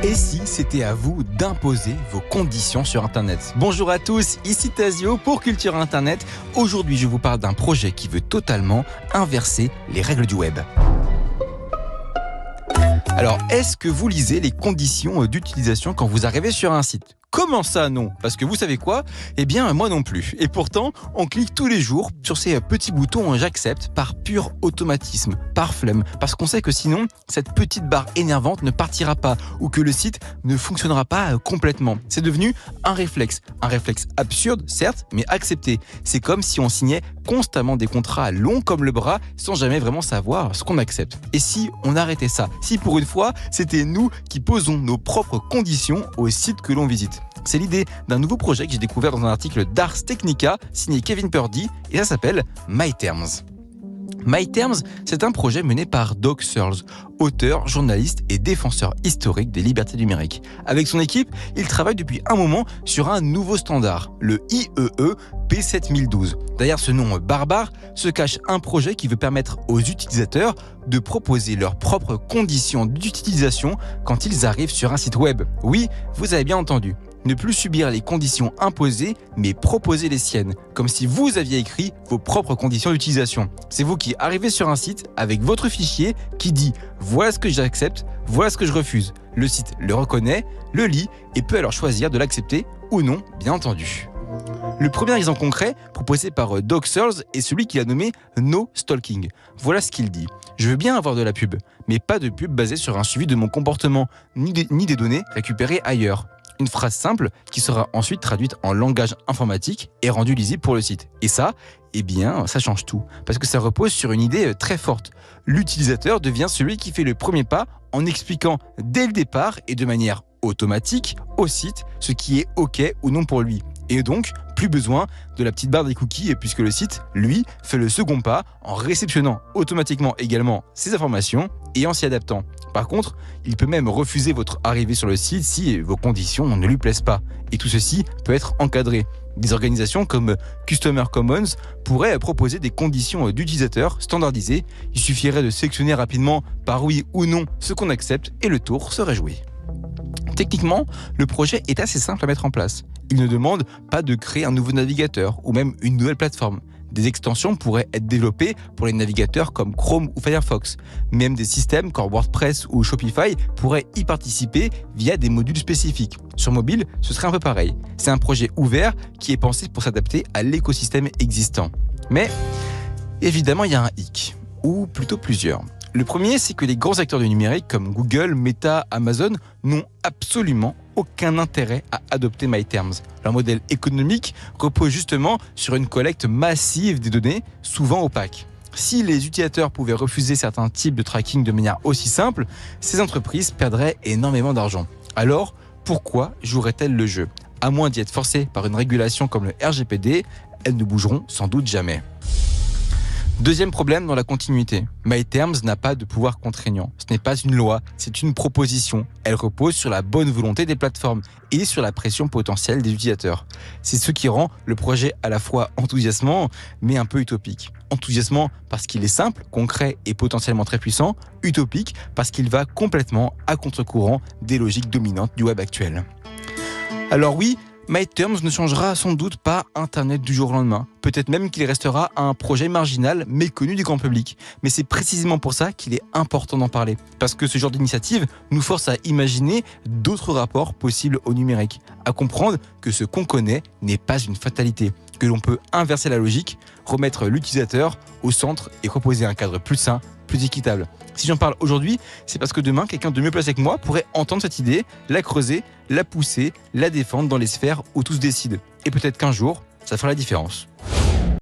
Et si c'était à vous d'imposer vos conditions sur Internet? Bonjour à tous, ici Tazio pour Culture Internet. Aujourd'hui, je vous parle d'un projet qui veut totalement inverser les règles du web. Alors, est-ce que vous lisez les conditions d'utilisation quand vous arrivez sur un site? Comment ça, non? Parce que vous savez quoi? Eh bien, moi non plus. Et pourtant, on clique tous les jours sur ces petits boutons « J'accepte » par pur automatisme, par flemme, parce qu'on sait que sinon, cette petite barre énervante ne partira pas ou que le site ne fonctionnera pas complètement. C'est devenu un réflexe absurde, certes, mais accepté. C'est comme si on signait constamment des contrats longs comme le bras sans jamais vraiment savoir ce qu'on accepte. Et si on arrêtait ça? Si pour une fois, c'était nous qui posons nos propres conditions au site que l'on visite. C'est l'idée d'un nouveau projet que j'ai découvert dans un article d'Ars Technica signé Kevin Purdy et ça s'appelle MyTerms. MyTerms, c'est un projet mené par Doug Searls, auteur, journaliste et défenseur historique des libertés numériques. Avec son équipe, il travaille depuis un moment sur un nouveau standard, le IEE P7012. Derrière ce nom barbare se cache un projet qui veut permettre aux utilisateurs de proposer leurs propres conditions d'utilisation quand ils arrivent sur un site web. Oui, vous avez bien entendu. Ne plus subir les conditions imposées, mais proposer les siennes, comme si vous aviez écrit vos propres conditions d'utilisation. C'est vous qui arrivez sur un site avec votre fichier qui dit « Voilà ce que j'accepte, voilà ce que je refuse ». Le site le reconnaît, le lit et peut alors choisir de l'accepter ou non, bien entendu. Le premier exemple concret proposé par Doug Searls est celui qu'il a nommé No Stalking. Voilà ce qu'il dit. Je veux bien avoir de la pub, mais pas de pub basée sur un suivi de mon comportement, ni des données récupérées ailleurs. Une phrase simple qui sera ensuite traduite en langage informatique et rendue lisible pour le site. Et ça, eh bien, ça change tout. Parce que ça repose sur une idée très forte. L'utilisateur devient celui qui fait le premier pas en expliquant dès le départ et de manière automatique au site ce qui est OK ou non pour lui. Et donc, plus besoin de la petite barre des cookies puisque le site, lui, fait le second pas en réceptionnant automatiquement également ces informations et en s'y adaptant. Par contre, il peut même refuser votre arrivée sur le site si vos conditions ne lui plaisent pas. Et tout ceci peut être encadré. Des organisations comme Customer Commons pourraient proposer des conditions d'utilisateurs standardisées. Il suffirait de sélectionner rapidement par oui ou non ce qu'on accepte et le tour serait joué. Techniquement, le projet est assez simple à mettre en place. Il ne demande pas de créer un nouveau navigateur ou même une nouvelle plateforme. Des extensions pourraient être développées pour les navigateurs comme Chrome ou Firefox. Même des systèmes comme WordPress ou Shopify pourraient y participer via des modules spécifiques. Sur mobile, ce serait un peu pareil. C'est un projet ouvert qui est pensé pour s'adapter à l'écosystème existant. Mais évidemment, il y a un hic, ou plutôt plusieurs. Le premier, c'est que les grands acteurs du numérique comme Google, Meta, Amazon n'ont absolument aucun intérêt à adopter MyTerms. Leur modèle économique repose justement sur une collecte massive des données, souvent opaques. Si les utilisateurs pouvaient refuser certains types de tracking de manière aussi simple, ces entreprises perdraient énormément d'argent. Alors, pourquoi joueraient-elles le jeu? À moins d'y être forcées par une régulation comme le RGPD, elles ne bougeront sans doute jamais. Deuxième problème dans la continuité, MyTerms n'a pas de pouvoir contraignant. Ce n'est pas une loi, c'est une proposition. Elle repose sur la bonne volonté des plateformes et sur la pression potentielle des utilisateurs. C'est ce qui rend le projet à la fois enthousiasmant, mais un peu utopique. Enthousiasmant parce qu'il est simple, concret et potentiellement très puissant. Utopique parce qu'il va complètement à contre-courant des logiques dominantes du web actuel. Alors oui, MyTerms ne changera sans doute pas Internet du jour au lendemain. Peut-être même qu'il restera un projet marginal, méconnu du grand public. Mais c'est précisément pour ça qu'il est important d'en parler. Parce que ce genre d'initiative nous force à imaginer d'autres rapports possibles au numérique. À comprendre que ce qu'on connaît n'est pas une fatalité. Que l'on peut inverser la logique, remettre l'utilisateur au centre et proposer un cadre plus sain, plus équitable. Si j'en parle aujourd'hui, c'est parce que demain, quelqu'un de mieux placé que moi pourrait entendre cette idée, la creuser, la pousser, la défendre dans les sphères où tout se décide. Et peut-être qu'un jour, ça fera la différence.